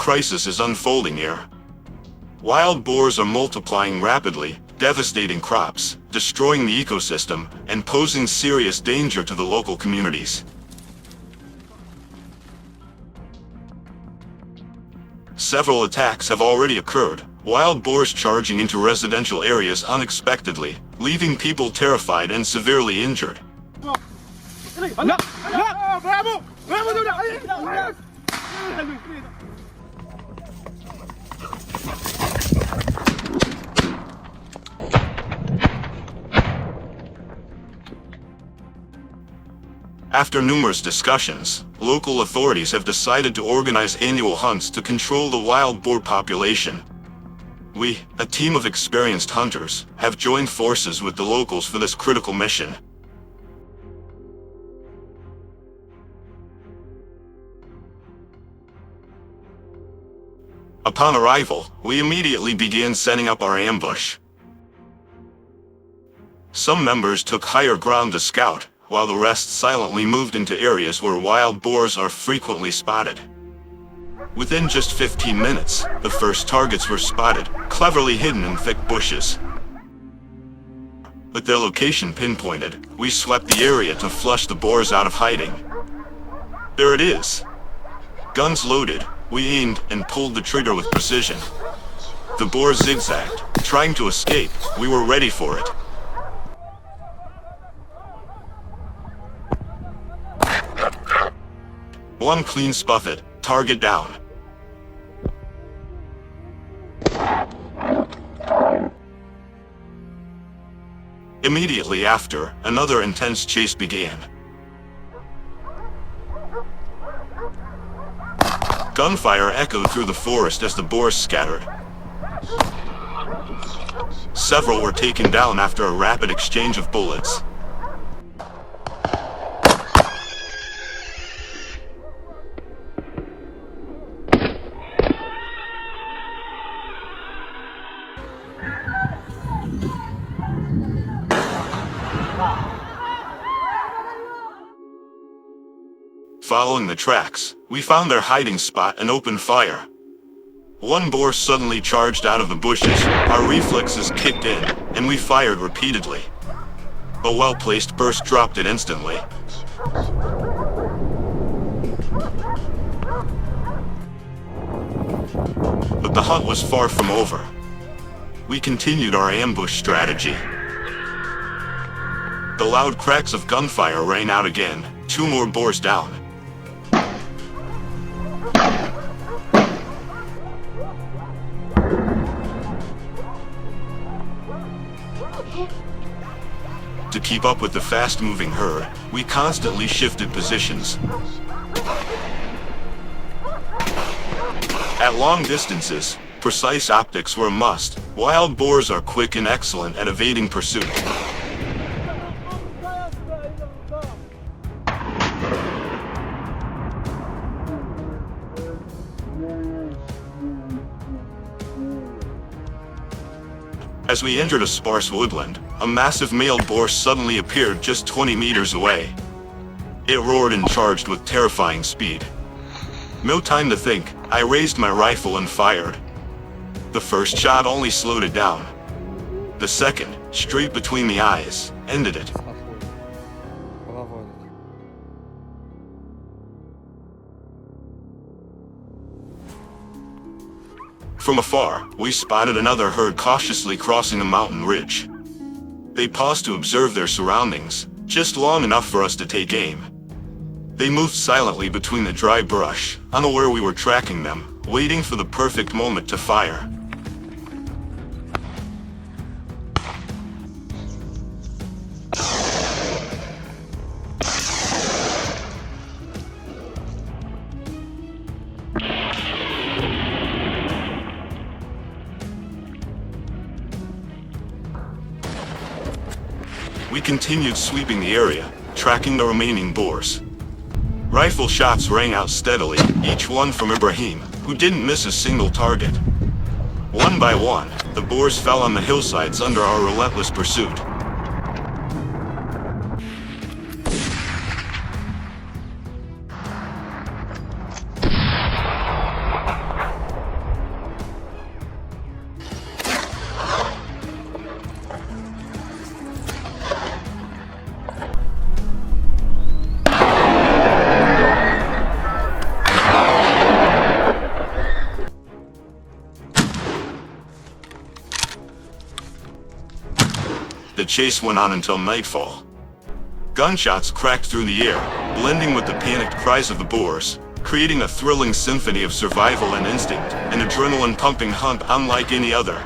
crisis is unfolding here. Wild boars are multiplying rapidly, devastating crops, destroying the ecosystem, and posing serious danger to the local communities. Several attacks have already occurred, wild boars charging into residential areas unexpectedly, leaving people terrified and severely injured. After numerous discussions, local authorities have decided to organize annual hunts to control the wild boar population. We, a team of experienced hunters, have joined forces with the locals for this critical mission. Upon arrival, we immediately began setting up our ambush. Some members took higher ground to scout, while the rest silently moved into areas where wild boars are frequently spotted. Within just 15 minutes, the first targets were spotted, cleverly hidden in thick bushes. With their location pinpointed, we swept the area to flush the boars out of hiding. There it is. Guns loaded, we aimed and pulled the trigger with precision. The boar zigzagged, trying to escape. We were ready for it. One clean spuffet, target down. Immediately after, another intense chase began. Gunfire echoed through the forest as the boars scattered. Several were taken down after a rapid exchange of bullets. Following the tracks, we found their hiding spot and opened fire. One boar suddenly charged out of the bushes, our reflexes kicked in, and we fired repeatedly. A well-placed burst dropped it instantly. But the hunt was far from over. We continued our ambush strategy. The loud cracks of gunfire rang out again, 2 more boars down. To keep up with the fast-moving herd, we constantly shifted positions. At long distances, precise optics were a must. Wild boars are quick and excellent at evading pursuit. As we entered a sparse woodland, a massive male boar suddenly appeared just 20 meters away. It roared and charged with terrifying speed. No time to think, I raised my rifle and fired. The first shot only slowed it down. The second, straight between the eyes, ended it. From afar, we spotted another herd cautiously crossing a mountain ridge. They paused to observe their surroundings, just long enough for us to take aim. They moved silently between the dry brush, unaware we were tracking them, waiting for the perfect moment to fire. We continued sweeping the area, tracking the remaining boars. Rifle shots rang out steadily, each one from Ibrahim, who didn't miss a single target. One by one, the boars fell on the hillsides under our relentless pursuit. The chase went on until nightfall. Gunshots cracked through the air, blending with the panicked cries of the Boars, creating a thrilling symphony of survival and instinct, an adrenaline-pumping hunt unlike any other.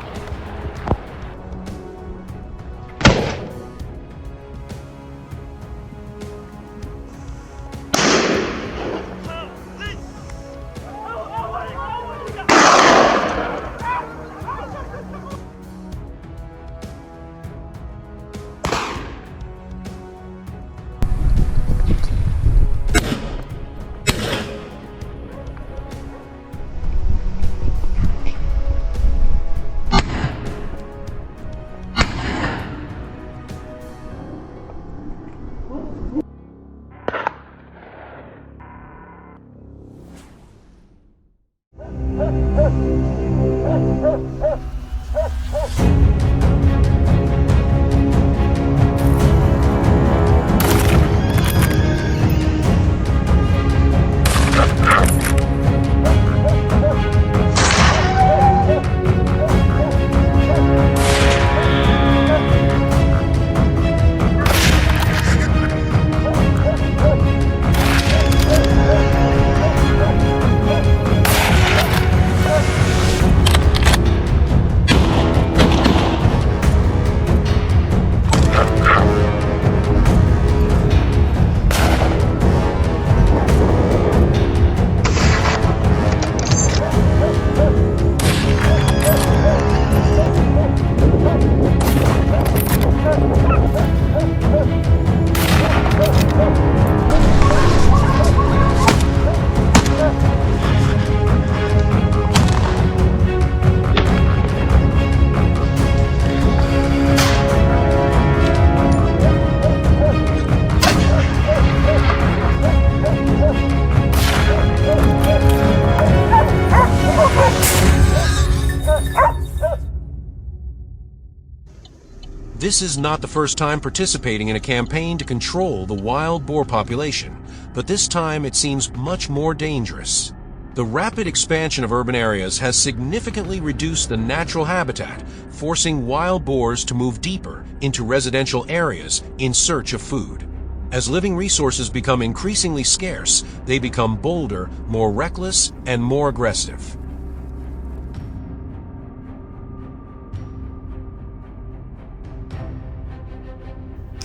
This is not the first time participating in a campaign to control the wild boar population, but this time it seems much more dangerous. The rapid expansion of urban areas has significantly reduced the natural habitat, forcing wild boars to move deeper into residential areas in search of food. As living resources become increasingly scarce, they become bolder, more reckless, and more aggressive.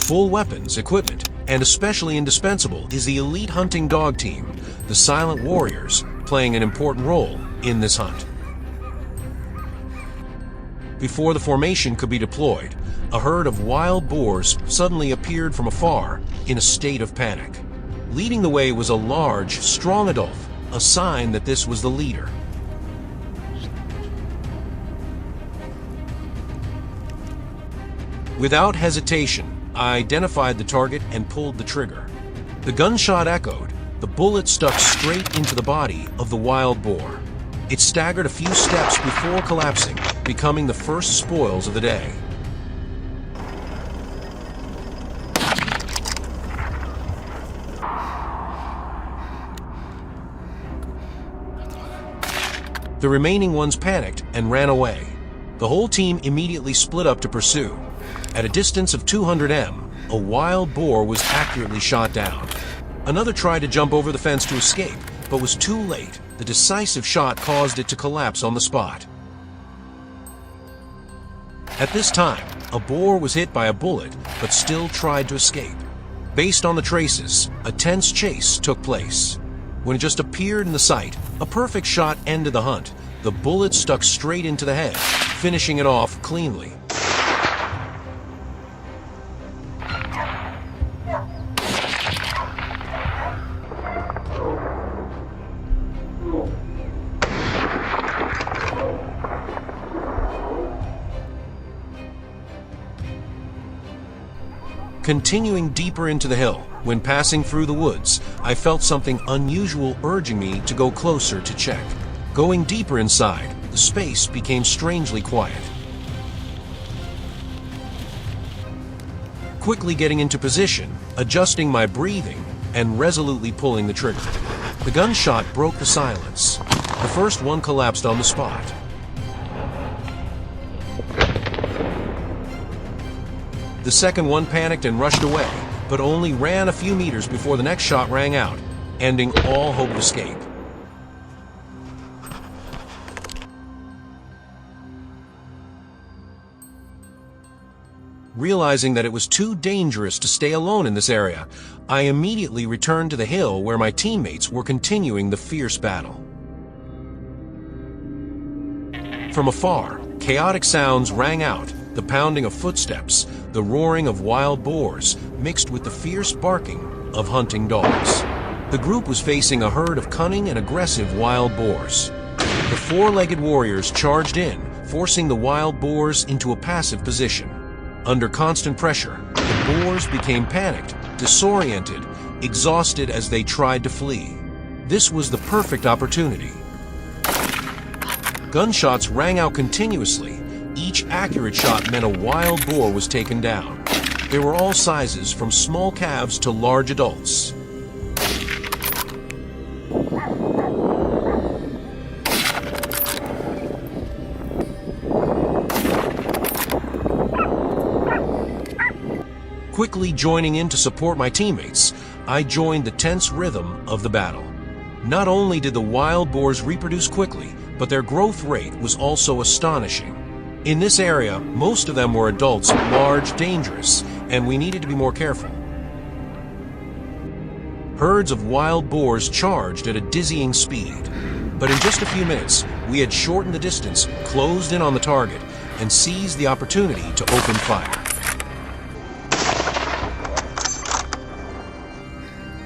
Full weapons, equipment, and especially indispensable is the elite hunting dog team, the Silent Warriors, playing an important role in this hunt. Before the formation could be deployed, a herd of wild boars suddenly appeared from afar in a state of panic. Leading the way was a large, strong adult, a sign that this was the leader. Without hesitation, I identified the target and pulled the trigger. The gunshot echoed. The bullet stuck straight into the body of the wild boar. It staggered a few steps before collapsing, becoming the first spoils of the day. The remaining ones panicked and ran away. The whole team immediately split up to pursue. At a distance of 200 m, a wild boar was accurately shot down. Another tried to jump over the fence to escape, but was too late. The decisive shot caused it to collapse on the spot. At this time, a boar was hit by a bullet, but still tried to escape. Based on the traces, a tense chase took place. When it just appeared in the sight, a perfect shot ended the hunt. The bullet stuck straight into the head, finishing it off cleanly. Continuing deeper into the hill, when passing through the woods, I felt something unusual urging me to go closer to check. Going deeper inside, the space became strangely quiet. Quickly getting into position, adjusting my breathing, and resolutely pulling the trigger. The gunshot broke the silence. The first one collapsed on the spot. The second one panicked and rushed away, but only ran a few meters before the next shot rang out, ending all hope of escape. Realizing that it was too dangerous to stay alone in this area, I immediately returned to the hill where my teammates were continuing the fierce battle. From afar, chaotic sounds rang out, the pounding of footsteps, the roaring of wild boars, mixed with the fierce barking of hunting dogs. The group was facing a herd of cunning and aggressive wild boars. The four-legged warriors charged in, forcing the wild boars into a passive position. Under constant pressure, the boars became panicked, disoriented, exhausted as they tried to flee. This was the perfect opportunity. Gunshots rang out continuously. Each accurate shot meant a wild boar was taken down. They were all sizes, from small calves to large adults. Quickly joining in to support my teammates, I joined the tense rhythm of the battle. Not only did the wild boars reproduce quickly, but their growth rate was also astonishing. In this area, most of them were adults, large, dangerous, and we needed to be more careful. Herds of wild boars charged at a dizzying speed. But in just a few minutes, we had shortened the distance, closed in on the target, and seized the opportunity to open fire.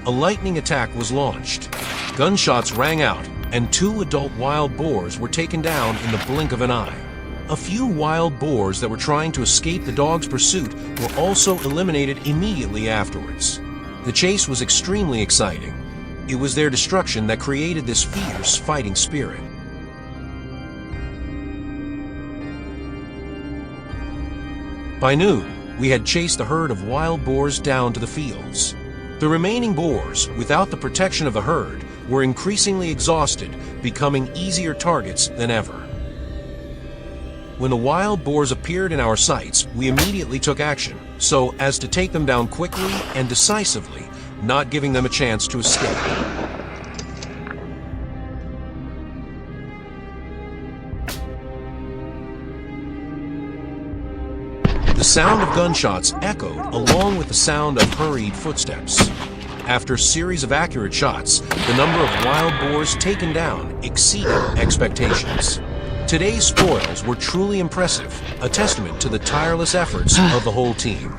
A lightning attack was launched. Gunshots rang out, and 2 adult wild boars were taken down in the blink of an eye. A few wild boars that were trying to escape the dogs' pursuit were also eliminated immediately afterwards. The chase was extremely exciting. It was their destruction that created this fierce fighting spirit. By noon, we had chased the herd of wild boars down to the fields. The remaining boars, without the protection of the herd, were increasingly exhausted, becoming easier targets than ever. When the wild boars appeared in our sights, we immediately took action, so as to take them down quickly and decisively, not giving them a chance to escape. The sound of gunshots echoed along with the sound of hurried footsteps. After a series of accurate shots, the number of wild boars taken down exceeded expectations. Today's spoils were truly impressive, a testament to the tireless efforts of the whole team.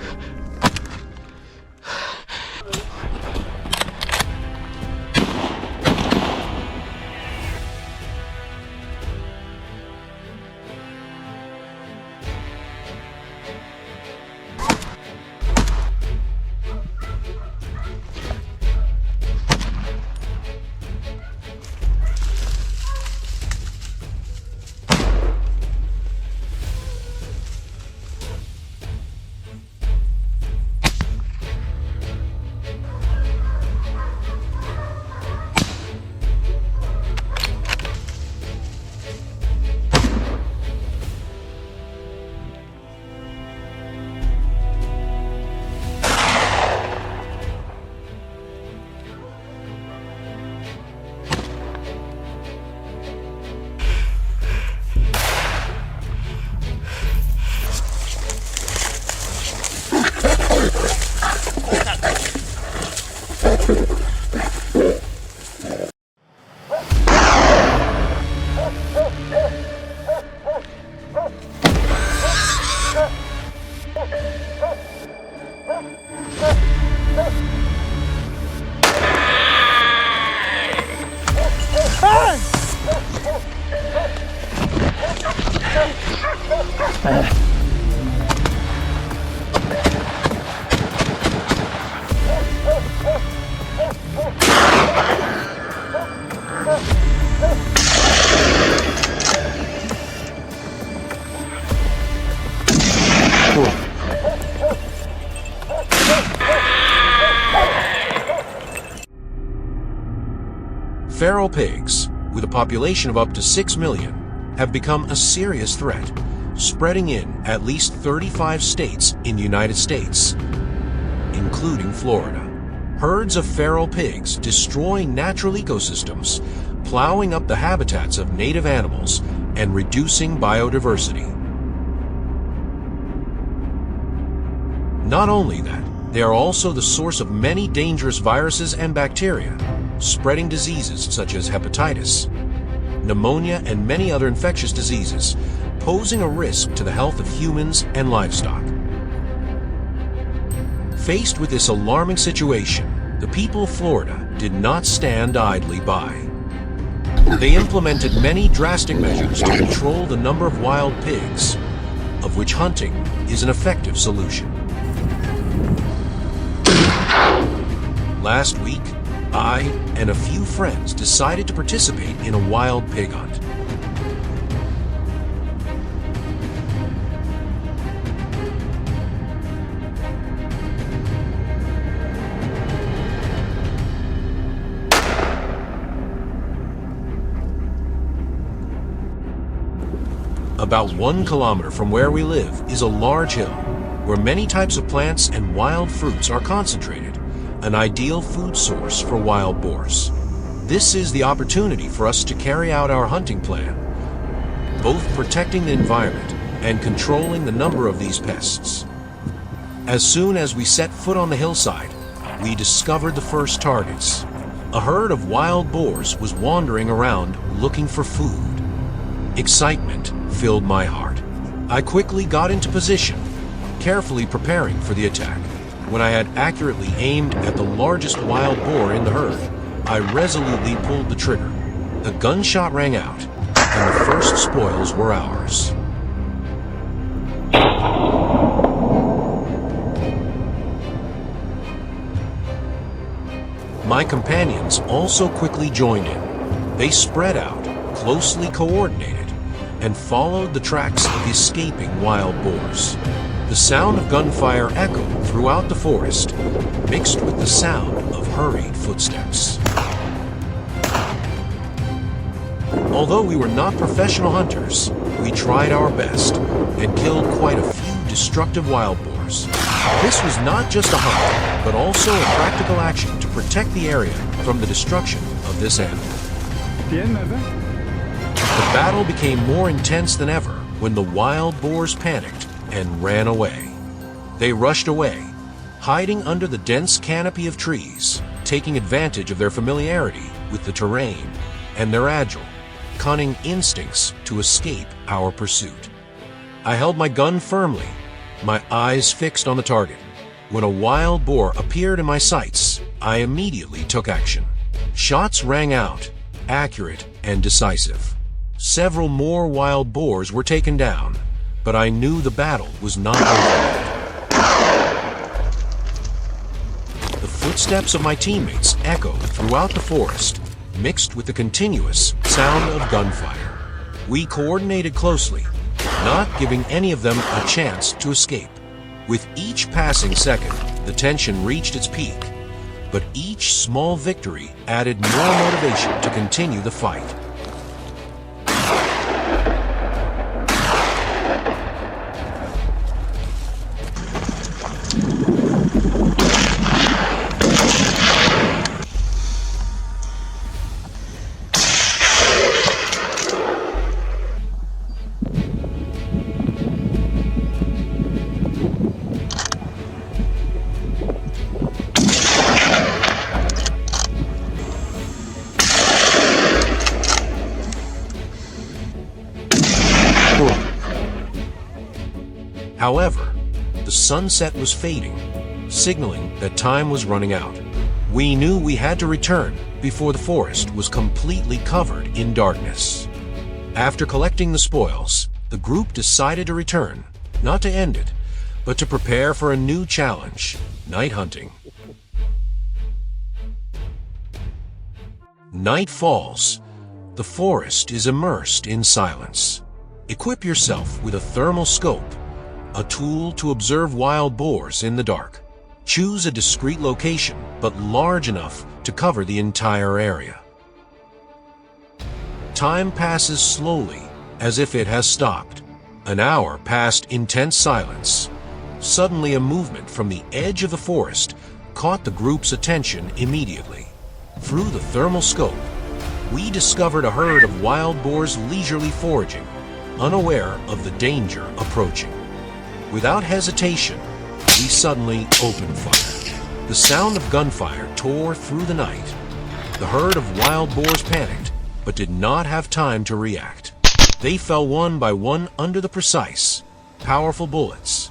Feral pigs, with a population of up to 6 million, have become a serious threat. spreading in at least 35 states in the United States, including Florida. Herds of feral pigs destroying natural ecosystems, plowing up the habitats of native animals, and reducing biodiversity. Not only that, they are also the source of many dangerous viruses and bacteria, spreading diseases such as hepatitis, pneumonia, and many other infectious diseases, posing a risk to the health of humans and livestock. Faced with this alarming situation, the people of Florida did not stand idly by. They implemented many drastic measures to control the number of wild pigs, of which hunting is an effective solution. Last week, I and a few friends decided to participate in a wild pig hunt. About 1 kilometer from where we live is a large hill where many types of plants and wild fruits are concentrated, an ideal food source for wild boars. This is the opportunity for us to carry out our hunting plan, both protecting the environment and controlling the number of these pests. As soon as we set foot on the hillside, we discovered the first targets. A herd of wild boars was wandering around looking for food. Excitement filled my heart. I quickly got into position, carefully preparing for the attack. When I had accurately aimed at the largest wild boar in the herd, I resolutely pulled the trigger. The gunshot rang out, and the first spoils were ours. My companions also quickly joined in. They spread out, closely coordinated, and followed the tracks of the escaping wild boars. The sound of gunfire echoed throughout the forest, mixed with the sound of hurried footsteps. Although we were not professional hunters, we tried our best and killed quite a few destructive wild boars. This was not just a hunt, but also a practical action to protect the area from the destruction of this animal. The battle became more intense than ever when the wild boars panicked and ran away. They rushed away, hiding under the dense canopy of trees, taking advantage of their familiarity with the terrain and their agile, cunning instincts to escape our pursuit. I held my gun firmly, my eyes fixed on the target. When a wild boar appeared in my sights, I immediately took action. Shots rang out, accurate and decisive. Several more wild boars were taken down, but I knew the battle was not over yet. The footsteps of my teammates echoed throughout the forest, mixed with the continuous sound of gunfire. We coordinated closely, not giving any of them a chance to escape. With each passing second, the tension reached its peak, but each small victory added more motivation to continue the fight. However, the sunset was fading, signaling that time was running out. We knew we had to return before the forest was completely covered in darkness. After collecting the spoils, the group decided to return, not to end it, but to prepare for a new challenge, night hunting. Night falls. The forest is immersed in silence. Equip yourself with a thermal scope, a tool to observe wild boars in the dark. Choose a discreet location, but large enough to cover the entire area. Time passes slowly, as if it has stopped. An hour passed in tense silence. Suddenly, a movement from the edge of the forest caught the group's attention immediately. Through the thermal scope, we discovered a herd of wild boars leisurely foraging, unaware of the danger approaching. Without hesitation, we suddenly opened fire. The sound of gunfire tore through the night. The herd of wild boars panicked, but did not have time to react. They fell one by one under the precise, powerful bullets.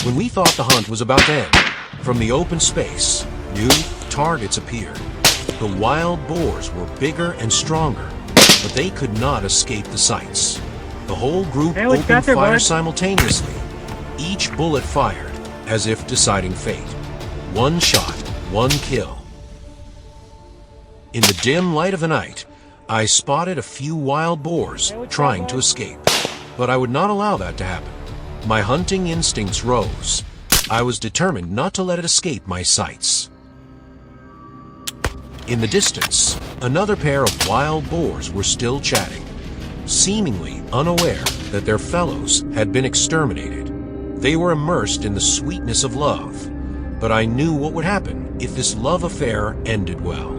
When we thought the hunt was about to end, from the open space, new targets appeared. The wild boars were bigger and stronger, but they could not escape the sights. The whole group opened fire simultaneously, each bullet fired as if deciding fate. One shot, one kill. In the dim light of the night, I spotted a few wild boars trying to escape, but I would not allow that to happen. My hunting instincts rose. I was determined not to let it escape my sights. In the distance, another pair of wild boars were still chatting, seemingly unaware that their fellows had been exterminated. They were immersed in the sweetness of love, but I knew what would happen if this love affair ended well.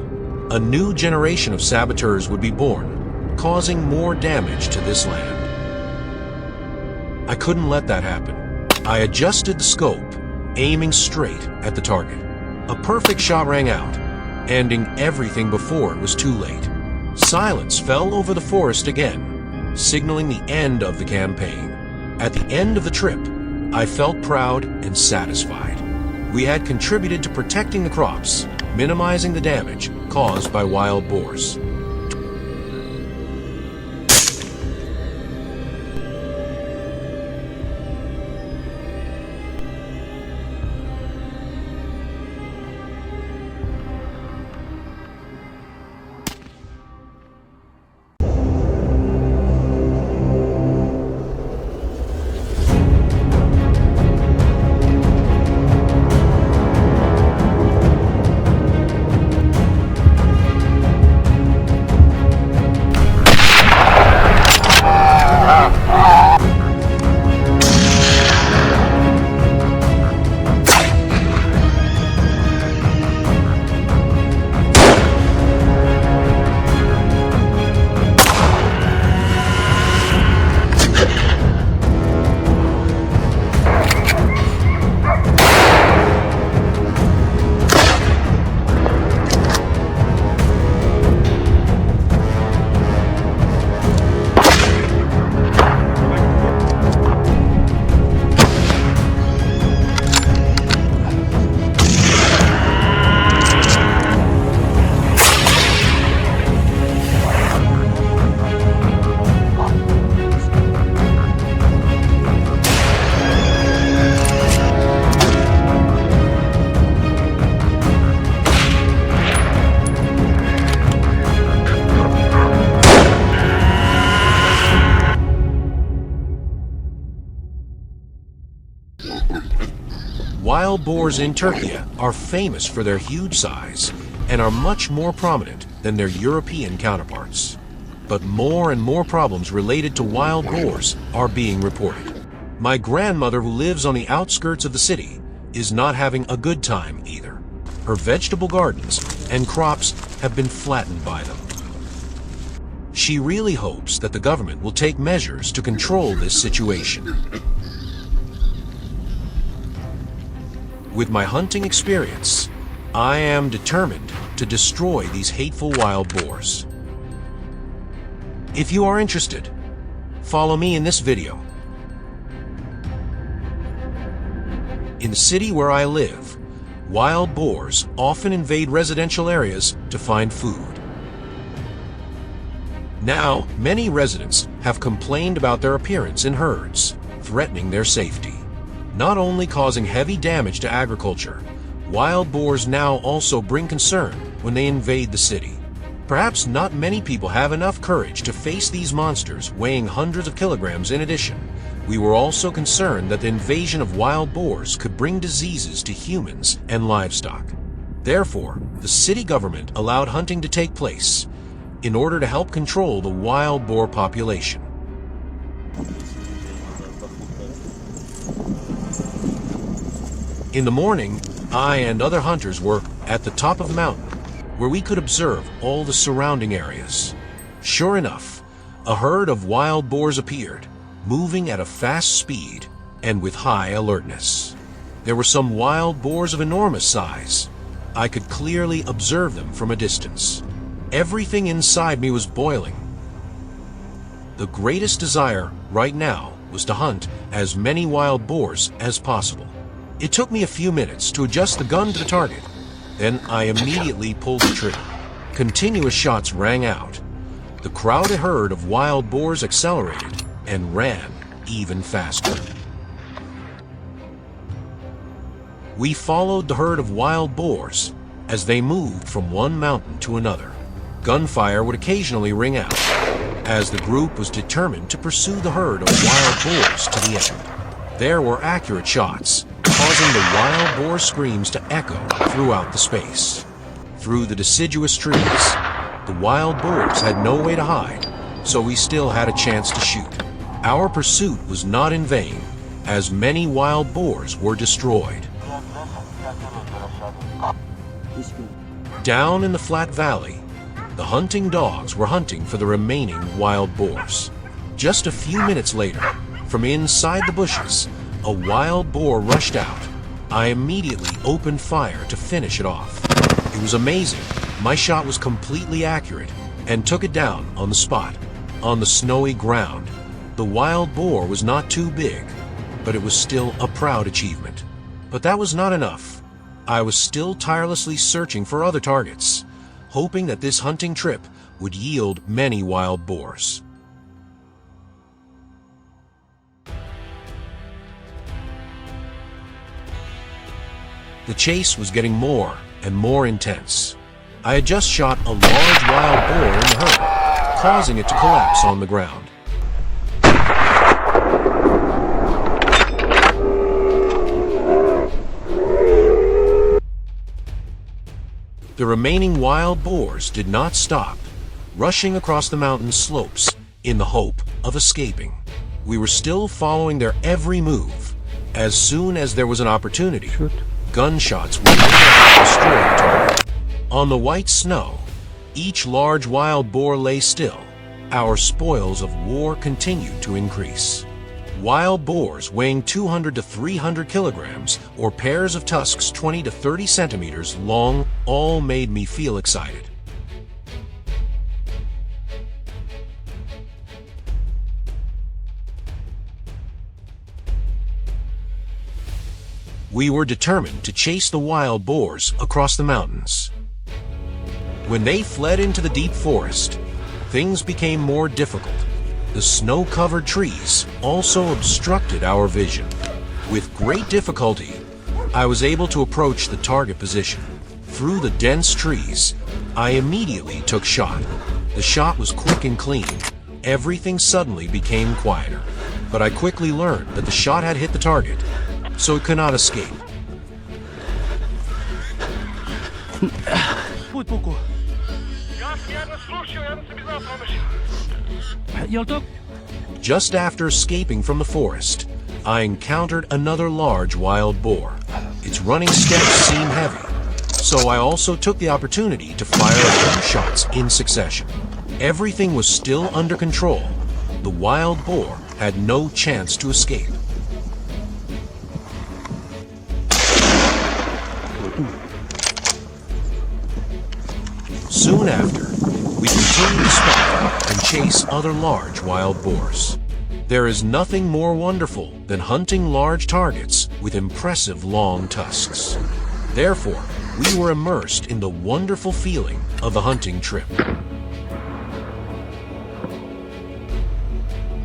A new generation of saboteurs would be born, causing more damage to this land. I couldn't let that happen. I adjusted the scope, aiming straight at the target. A perfect shot rang out, ending everything before it was too late. Silence fell over the forest again, signaling the end of the campaign. At the end of the trip, I felt proud and satisfied. We had contributed to protecting the crops, minimizing the damage caused by wild boars. Wild boars in Turkey are famous for their huge size and are much more prominent than their European counterparts. But more and more problems related to wild boars are being reported. My grandmother, who lives on the outskirts of the city, is not having a good time either. Her vegetable gardens and crops have been flattened by them. She really hopes that the government will take measures to control this situation. With my hunting experience, I am determined to destroy these hateful wild boars. If you are interested, follow me in this video. In the city where I live, wild boars often invade residential areas to find food. Now, many residents have complained about their appearance in herds, threatening their safety. Not only causing heavy damage to agriculture, wild boars now also bring concern when they invade the city. Perhaps not many people have enough courage to face these monsters weighing hundreds of kilograms. In addition, we were also concerned that the invasion of wild boars could bring diseases to humans and livestock. Therefore, the city government allowed hunting to take place in order to help control the wild boar population. In the morning, I and other hunters were at the top of the mountain, where we could observe all the surrounding areas. Sure enough, a herd of wild boars appeared, moving at a fast speed and with high alertness. There were some wild boars of enormous size. I could clearly observe them from a distance. Everything inside me was boiling. The greatest desire right now was to hunt as many wild boars as possible. It took me a few minutes to adjust the gun to the target. Then I immediately pulled the trigger. Continuous shots rang out. The crowded herd of wild boars accelerated and ran even faster. We followed the herd of wild boars as they moved from one mountain to another. Gunfire would occasionally ring out, as the group was determined to pursue the herd of wild boars to the end. There were accurate shots, causing the wild boar screams to echo throughout the space. Through the deciduous trees, the wild boars had no way to hide, so we still had a chance to shoot. Our pursuit was not in vain, as many wild boars were destroyed. Down in the flat valley, the hunting dogs were hunting for the remaining wild boars. Just a few minutes later, from inside the bushes, a wild boar rushed out. I immediately opened fire to finish it off. It was amazing. My shot was completely accurate and took it down on the spot. On the snowy ground, the wild boar was not too big, but it was still a proud achievement. But that was not enough. I was still tirelessly searching for other targets, hoping that this hunting trip would yield many wild boars. The chase was getting more and more intense. I had just shot a large wild boar in the herd, causing it to collapse on the ground. The remaining wild boars did not stop, rushing across the mountain slopes in the hope of escaping. We were still following their every move. As soon as there was an opportunity, gunshots were used to destroy the target. On the white snow, each large wild boar lay still. Our spoils of war continued to increase. Wild boars weighing 200 to 300 kilograms, or pairs of tusks 20 to 30 centimeters long, all made me feel excited. We were determined to chase the wild boars across the mountains. When they fled into the deep forest, things became more difficult. The snow-covered trees also obstructed our vision. With great difficulty, I was able to approach the target position. Through the dense trees, I immediately took shot. The shot was quick and clean. Everything suddenly became quieter. But I quickly learned that the shot had hit the target, so it could not escape. Just after escaping from the forest, I encountered another large wild boar. Its running steps seemed heavy, so I also took the opportunity to fire a few shots in succession. Everything was still under control. The wild boar had no chance to escape. Soon after, we continued to spot and chase other large wild boars. There is nothing more wonderful than hunting large targets with impressive long tusks. Therefore, we were immersed in the wonderful feeling of the hunting trip.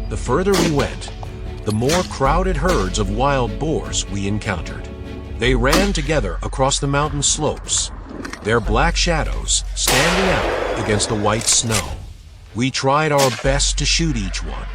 The further we went, the more crowded herds of wild boars we encountered. They ran together across the mountain slopes, their black shadows standing out against the white snow. We tried our best to shoot each one.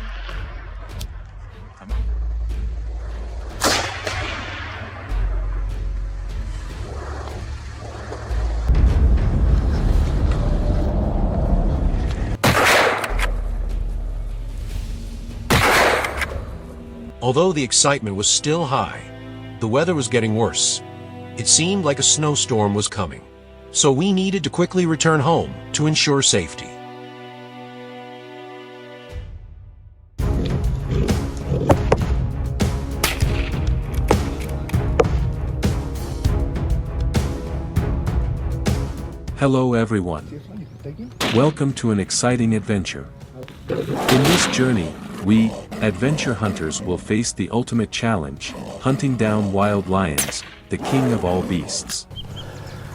Although the excitement was still high, The weather was getting worse. It seemed like a snowstorm was coming, so we needed to quickly return home to ensure safety. Hello everyone. Welcome to an exciting adventure. In this journey, we, adventure hunters, will face the ultimate challenge, hunting down wild lions, the king of all beasts.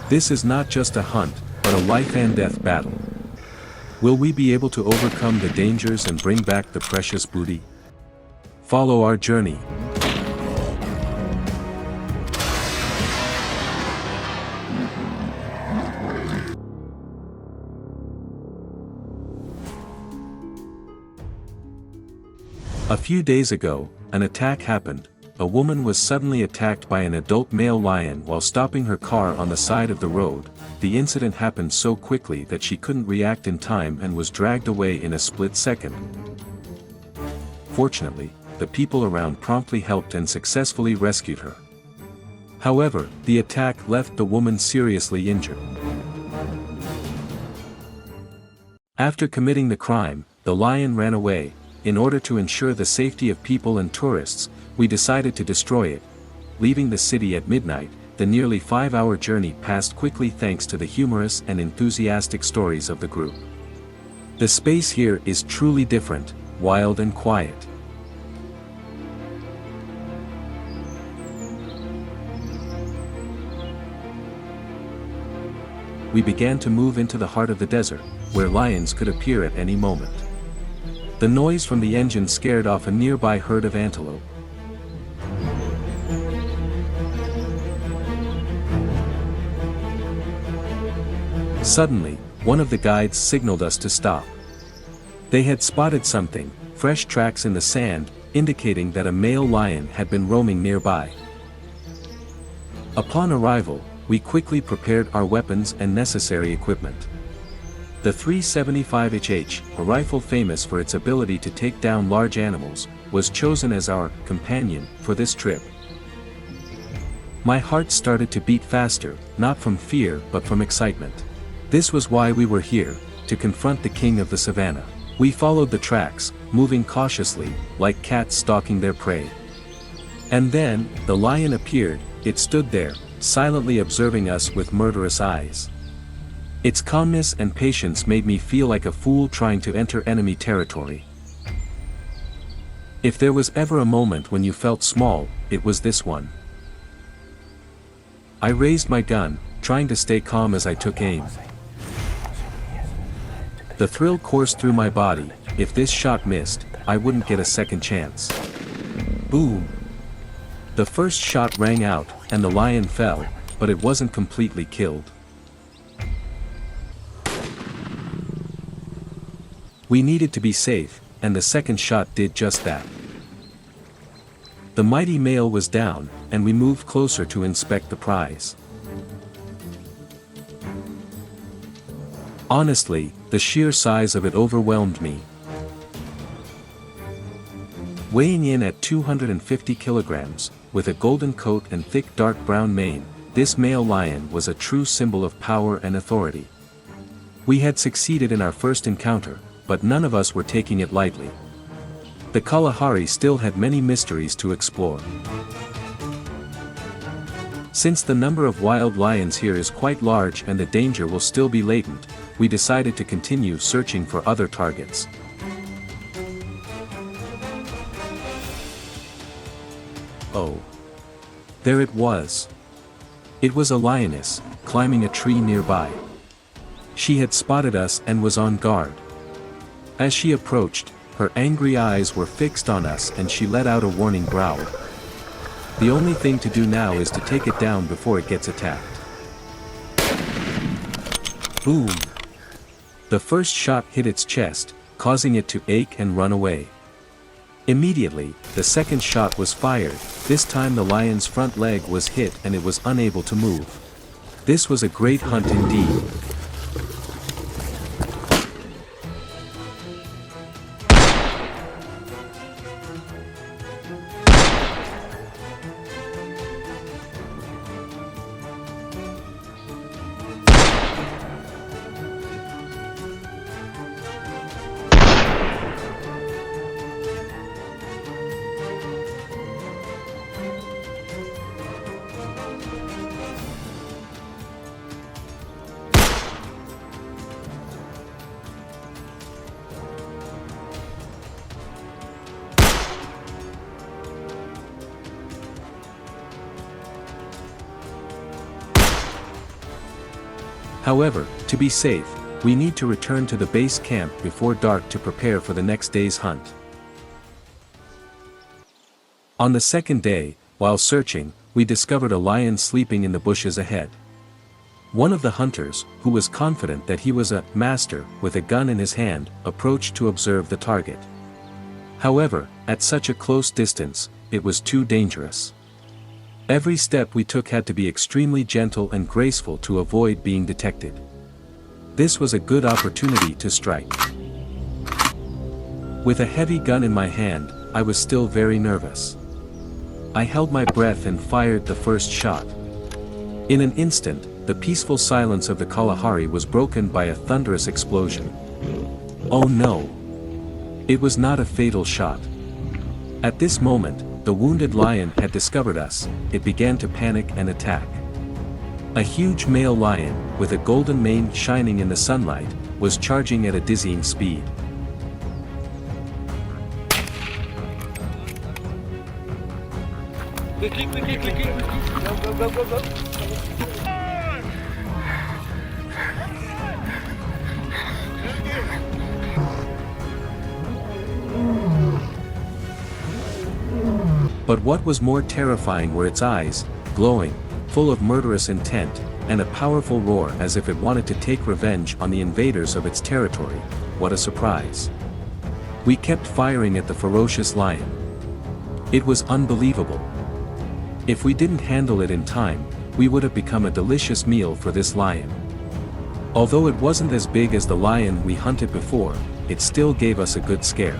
This is not just a hunt, but a life and death battle. Will we be able to overcome the dangers and bring back the precious booty? Follow our journey. A few days ago, an attack happened. A woman was suddenly attacked by an adult male lion while stopping her car on the side of the road. The incident happened so quickly that she couldn't react in time and was dragged away in a split second. Fortunately, the people around promptly helped and successfully rescued her. However, the attack left the woman seriously injured. After committing the crime, the lion ran away. In order to ensure the safety of people and tourists, we decided to destroy it. Leaving the city at midnight, the nearly 5-hour journey passed quickly thanks to the humorous and enthusiastic stories of the group. The space here is truly different, wild and quiet. We began to move into the heart of the desert, where lions could appear at any moment. The noise from the engine scared off a nearby herd of antelope. Suddenly, one of the guides signaled us to stop. They had spotted something, fresh tracks in the sand, indicating that a male lion had been roaming nearby. Upon arrival, we quickly prepared our weapons and necessary equipment. The 375 HH, a rifle famous for its ability to take down large animals, was chosen as our companion for this trip. My heart started to beat faster, not from fear but from excitement. This was why we were here, to confront the king of the savannah. We followed the tracks, moving cautiously, like cats stalking their prey. And then, the lion appeared. It stood there, silently observing us with murderous eyes. Its calmness and patience made me feel like a fool trying to enter enemy territory. If there was ever a moment when you felt small, it was this one. I raised my gun, trying to stay calm as I took aim. The thrill coursed through my body. If this shot missed, I wouldn't get a second chance. Boom! The first shot rang out, and the lion fell, but it wasn't completely killed. We needed to be safe, and the second shot did just that. The mighty male was down, and we moved closer to inspect the prize. Honestly, the sheer size of it overwhelmed me. Weighing in at 250 kilograms, with a golden coat and thick dark brown mane, this male lion was a true symbol of power and authority. We had succeeded in our first encounter, but none of us were taking it lightly. The Kalahari still had many mysteries to explore. Since the number of wild lions here is quite large and the danger will still be latent, we decided to continue searching for other targets. Oh. There it was. It was a lioness, climbing a tree nearby. She had spotted us and was on guard. As she approached, her angry eyes were fixed on us and she let out a warning growl. The only thing to do now is to take it down before it gets attacked. Boom! The first shot hit its chest, causing it to ache and run away. Immediately, the second shot was fired. This time the lion's front leg was hit and it was unable to move. This was a great hunt indeed. However, to be safe, we need to return to the base camp before dark to prepare for the next day's hunt. On the second day, while searching, we discovered a lion sleeping in the bushes ahead. One of the hunters, who was confident that he was a master with a gun in his hand, approached to observe the target. However, at such a close distance, it was too dangerous. Every step we took had to be extremely gentle and graceful to avoid being detected. This was a good opportunity to strike. With a heavy gun in my hand, I was still very nervous. I held my breath and fired the first shot. In an instant, the peaceful silence of the Kalahari was broken by a thunderous explosion. Oh no! It was not a fatal shot. At this moment, the wounded lion had discovered us. It began to panic and attack. A huge male lion, with a golden mane shining in the sunlight, was charging at a dizzying speed. Go. But what was more terrifying were its eyes, glowing, full of murderous intent, and a powerful roar as if it wanted to take revenge on the invaders of its territory. What a surprise! We kept firing at the ferocious lion. It was unbelievable. If we didn't handle it in time, we would have become a delicious meal for this lion. Although it wasn't as big as the lion we hunted before, it still gave us a good scare.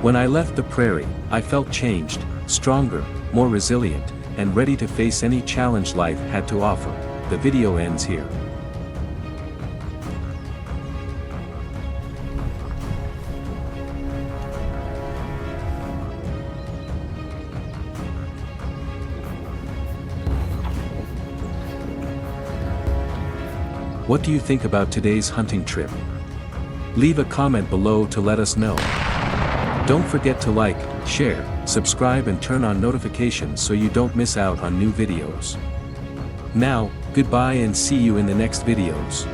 When I left the prairie, I felt changed, stronger, more resilient, and ready to face any challenge life had to offer. The video ends here. What do you think about today's hunting trip? Leave a comment below to let us know. Don't forget to like, share, subscribe and turn on notifications so you don't miss out on new videos. Now, goodbye and see you in the next videos.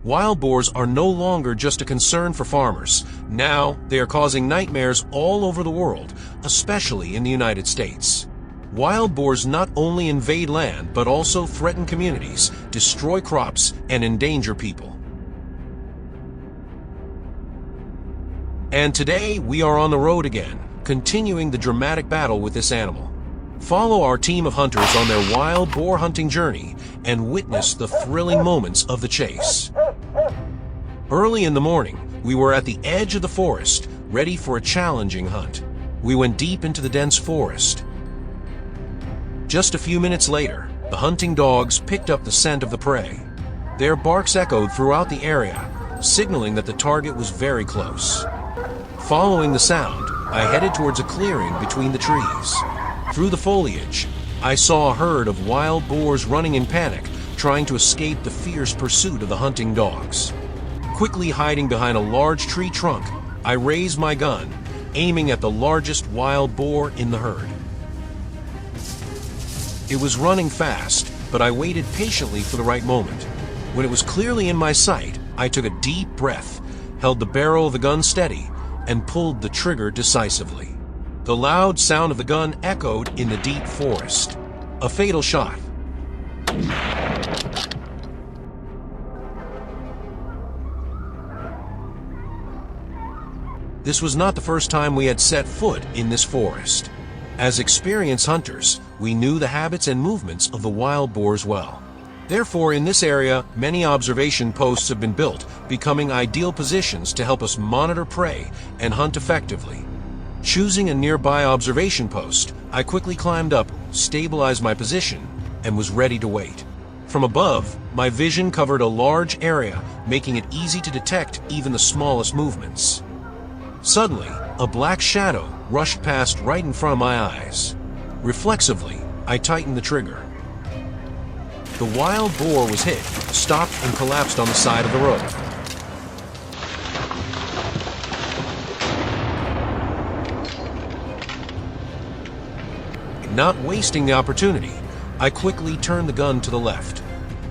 Wild boars are no longer just a concern for farmers. Now, they are causing nightmares all over the world, especially in the United States. Wild boars not only invade land, but also threaten communities, destroy crops, and endanger people. And today, we are on the road again, continuing the dramatic battle with this animal. Follow our team of hunters on their wild boar hunting journey and witness the thrilling moments of the chase. Early in the morning, we were at the edge of the forest, ready for a challenging hunt. We went deep into the dense forest. Just a few minutes later, the hunting dogs picked up the scent of the prey. Their barks echoed throughout the area, signaling that the target was very close. Following the sound, I headed towards a clearing between the trees. Through the foliage, I saw a herd of wild boars running in panic, trying to escape the fierce pursuit of the hunting dogs. Quickly hiding behind a large tree trunk, I raised my gun, aiming at the largest wild boar in the herd. It was running fast, but I waited patiently for the right moment. When it was clearly in my sight, I took a deep breath, held the barrel of the gun steady, and pulled the trigger decisively. The loud sound of the gun echoed in the deep forest. A fatal shot. This was not the first time we had set foot in this forest. As experienced hunters, we knew the habits and movements of the wild boars well. Therefore, in this area, many observation posts have been built, becoming ideal positions to help us monitor prey and hunt effectively. Choosing a nearby observation post, I quickly climbed up, stabilized my position, and was ready to wait. From above, my vision covered a large area, making it easy to detect even the smallest movements. Suddenly, a black shadow rushed past right in front of my eyes. Reflexively, I tightened the trigger. The wild boar was hit, stopped, and collapsed on the side of the road. Not wasting the opportunity, I quickly turned the gun to the left.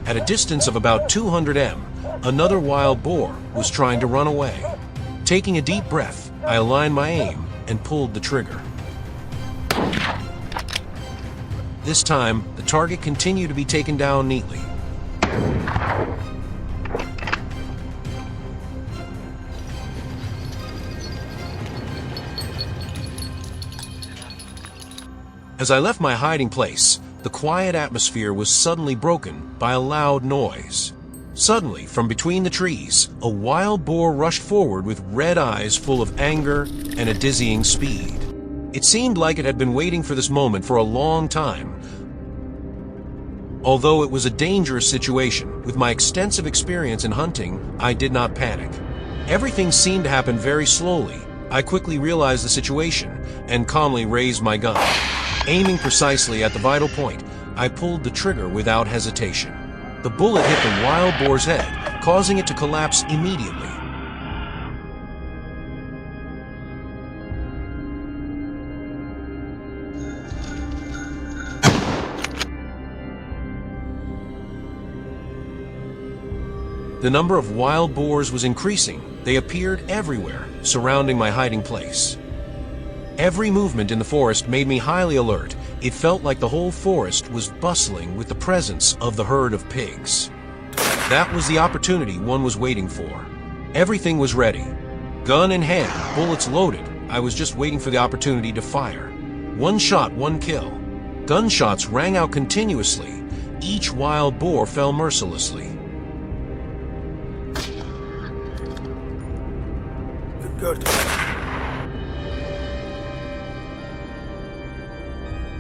At a distance of about 200 m, another wild boar was trying to run away. Taking a deep breath, I aligned my aim and pulled the trigger. This time, the target continued to be taken down neatly. As I left my hiding place, the quiet atmosphere was suddenly broken by a loud noise. Suddenly, from between the trees, a wild boar rushed forward with red eyes full of anger and a dizzying speed. It seemed like it had been waiting for this moment for a long time. Although it was a dangerous situation, with my extensive experience in hunting, I did not panic. Everything seemed to happen very slowly. I quickly realized the situation and calmly raised my gun. Aiming precisely at the vital point, I pulled the trigger without hesitation. The bullet hit the wild boar's head, causing it to collapse immediately. The number of wild boars was increasing. They appeared everywhere, surrounding my hiding place. Every movement in the forest made me highly alert. It felt like the whole forest was bustling with the presence of the herd of pigs. That was the opportunity one was waiting for. Everything was ready. Gun in hand, bullets loaded. I was just waiting for the opportunity to fire. One shot, one kill. Gunshots rang out continuously. Each wild boar fell mercilessly. Good.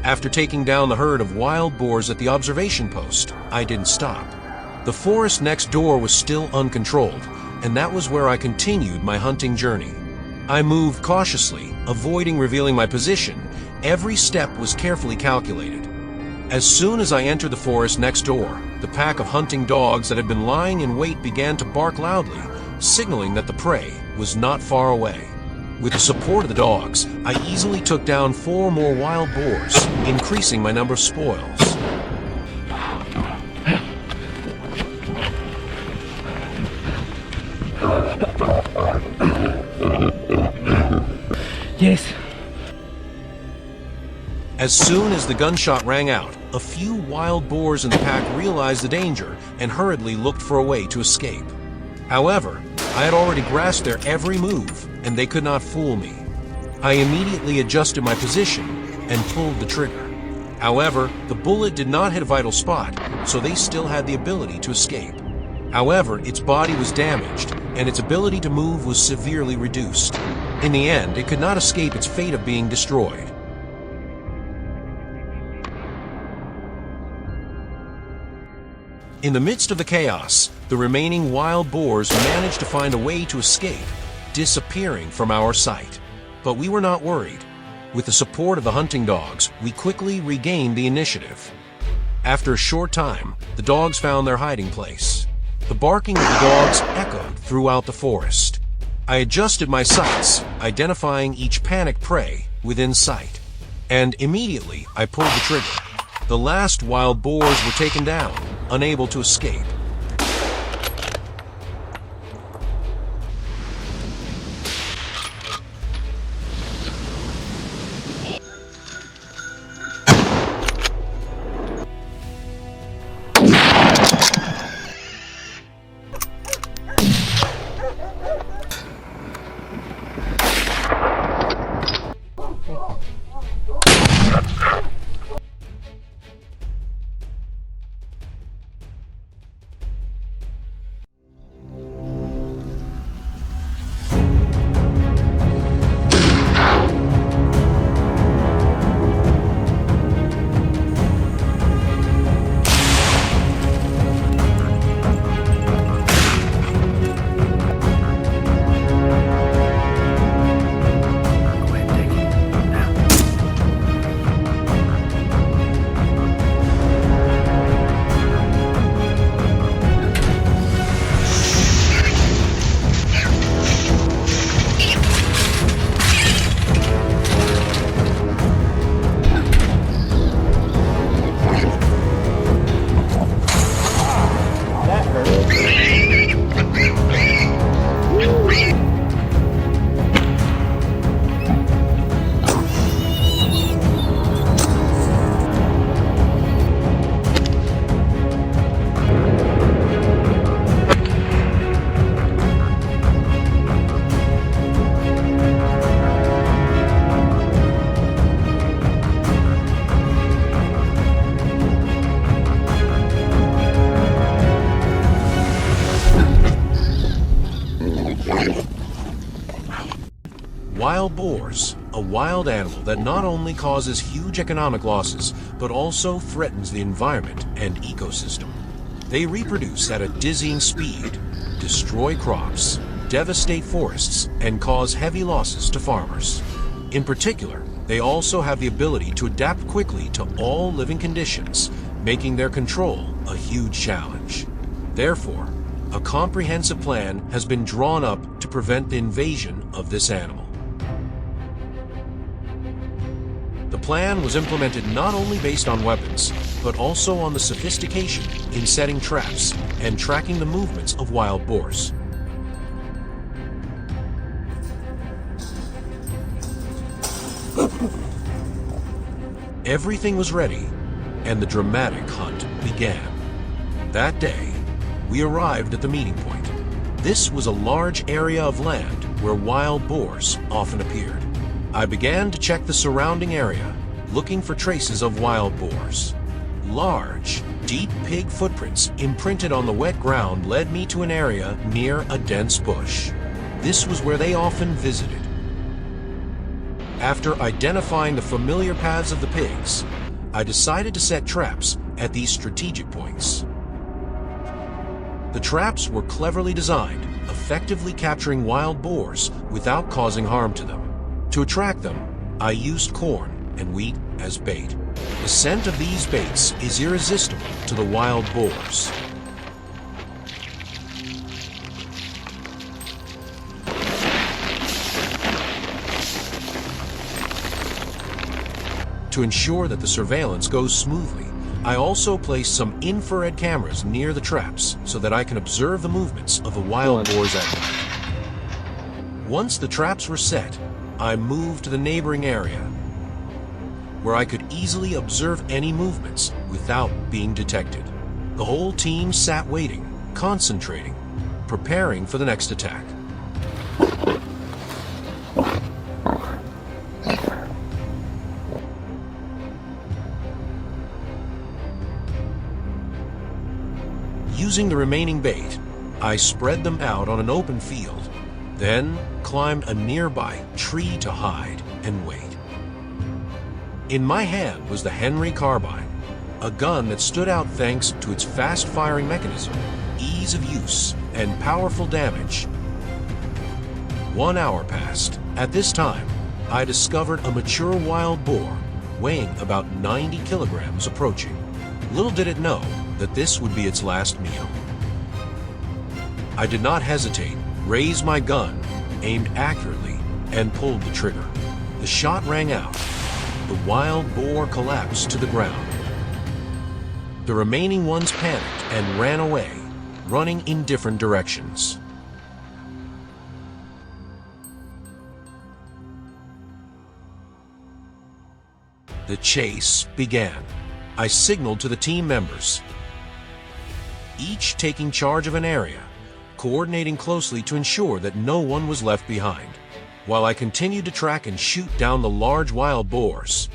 After taking down the herd of wild boars at the observation post, I didn't stop. The forest next door was still uncontrolled, and that was where I continued my hunting journey. I moved cautiously, avoiding revealing my position. Every step was carefully calculated. As soon as I entered the forest next door, the pack of hunting dogs that had been lying in wait began to bark loudly, signaling that the prey was not far away. With the support of the dogs, I easily took down 4 more wild boars, increasing my number of spoils. Yes. As soon as the gunshot rang out, a few wild boars in the pack realized the danger and hurriedly looked for a way to escape. However, I had already grasped their every move, and they could not fool me. I immediately adjusted my position and pulled the trigger. However, the bullet did not hit a vital spot, so they still had the ability to escape. However, its body was damaged, and its ability to move was severely reduced. In the end, it could not escape its fate of being destroyed. In the midst of the chaos, the remaining wild boars managed to find a way to escape, disappearing from our sight. But we were not worried. With the support of the hunting dogs, we quickly regained the initiative. After a short time, the dogs found their hiding place. The barking of the dogs echoed throughout the forest. I adjusted my sights, identifying each panicked prey within sight. And immediately, I pulled the trigger. The last wild boars were taken down, unable to escape. Wild boars, a wild animal that not only causes huge economic losses, but also threatens the environment and ecosystem. They reproduce at a dizzying speed, destroy crops, devastate forests, and cause heavy losses to farmers. In particular, they also have the ability to adapt quickly to all living conditions, making their control a huge challenge. Therefore, a comprehensive plan has been drawn up to prevent the invasion of this animal. The plan was implemented not only based on weapons, but also on the sophistication in setting traps and tracking the movements of wild boars. Everything was ready, and the dramatic hunt began. That day, we arrived at the meeting point. This was a large area of land where wild boars often appeared. I began to check the surrounding area, looking for traces of wild boars. Large, deep pig footprints imprinted on the wet ground led me to an area near a dense bush. This was where they often visited. After identifying the familiar paths of the pigs, I decided to set traps at these strategic points. The traps were cleverly designed, effectively capturing wild boars without causing harm to them. To attract them, I used corn and wheat as bait. The scent of these baits is irresistible to the wild boars. To ensure that the surveillance goes smoothly, I also placed some infrared cameras near the traps so that I can observe the movements of the wild boars at night. Once the traps were set, I moved to the neighboring area, where I could easily observe any movements without being detected. The whole team sat waiting, concentrating, preparing for the next attack. Using the remaining bait, I spread them out on an open field, then climbed a nearby tree to hide and wait. In my hand was the Henry carbine, a gun that stood out thanks to its fast-firing mechanism, ease of use, and powerful damage. 1 hour passed. At this time, I discovered a mature wild boar weighing about 90 kilograms approaching. Little did it know that this would be its last meal. I did not hesitate, raised my gun, aimed accurately, and pulled the trigger. The shot rang out. The wild boar collapsed to the ground. The remaining ones panicked and ran away, running in different directions. The chase began. I signaled to the team members, each taking charge of an area, coordinating closely to ensure that no one was left behind, while I continued to track and shoot down the large wild boars.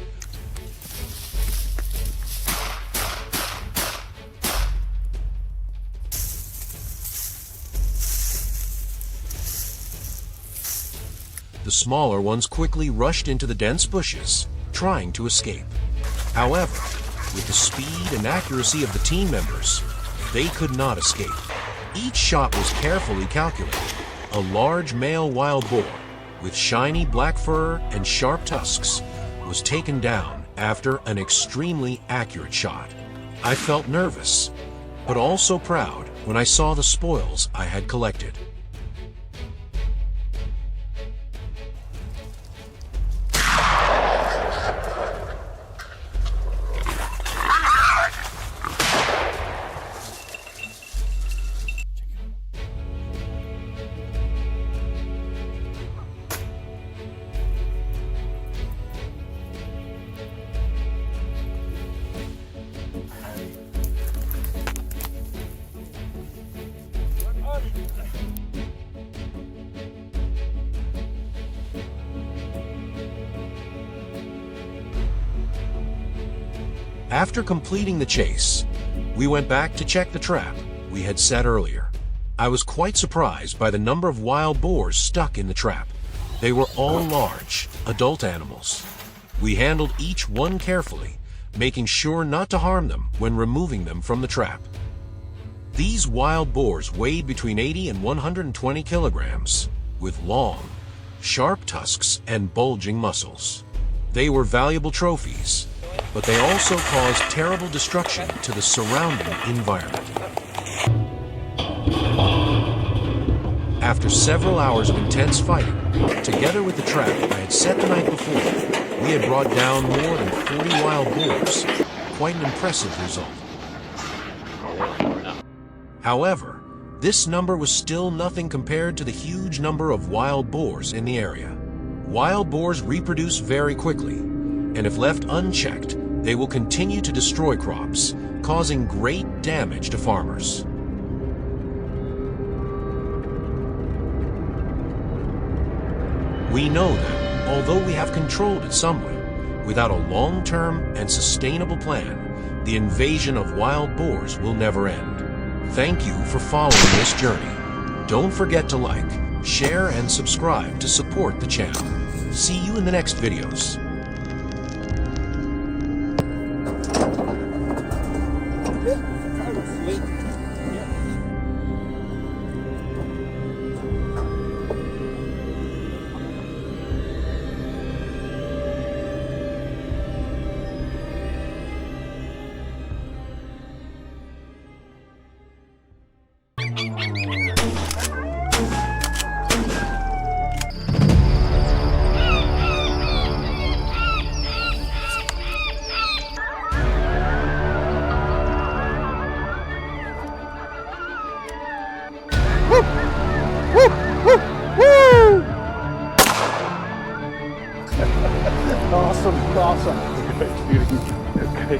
The smaller ones quickly rushed into the dense bushes, trying to escape. However, with the speed and accuracy of the team members, they could not escape. Each shot was carefully calculated. A large male wild boar, with shiny black fur and sharp tusks, was taken down after an extremely accurate shot. I felt nervous, but also proud when I saw the spoils I had collected. After completing the chase, we went back to check the trap we had set earlier. I was quite surprised by the number of wild boars stuck in the trap. They were all large, adult animals. We handled each one carefully, making sure not to harm them when removing them from the trap. These wild boars weighed between 80 and 120 kilograms, with long, sharp tusks and bulging muscles. They were valuable trophies, but they also caused terrible destruction to the surrounding environment. After several hours of intense fighting, together with the trap I had set the night before, we had brought down more than 40 wild boars. Quite an impressive result. However, this number was still nothing compared to the huge number of wild boars in the area. Wild boars reproduce very quickly, and if left unchecked, they will continue to destroy crops, causing great damage to farmers. We know that, although we have controlled it somewhat, without a long-term and sustainable plan, the invasion of wild boars will never end. Thank you for following this journey. Don't forget to like, share, and subscribe to support the channel. See you in the next videos. Awesome. Great shooting. Okay.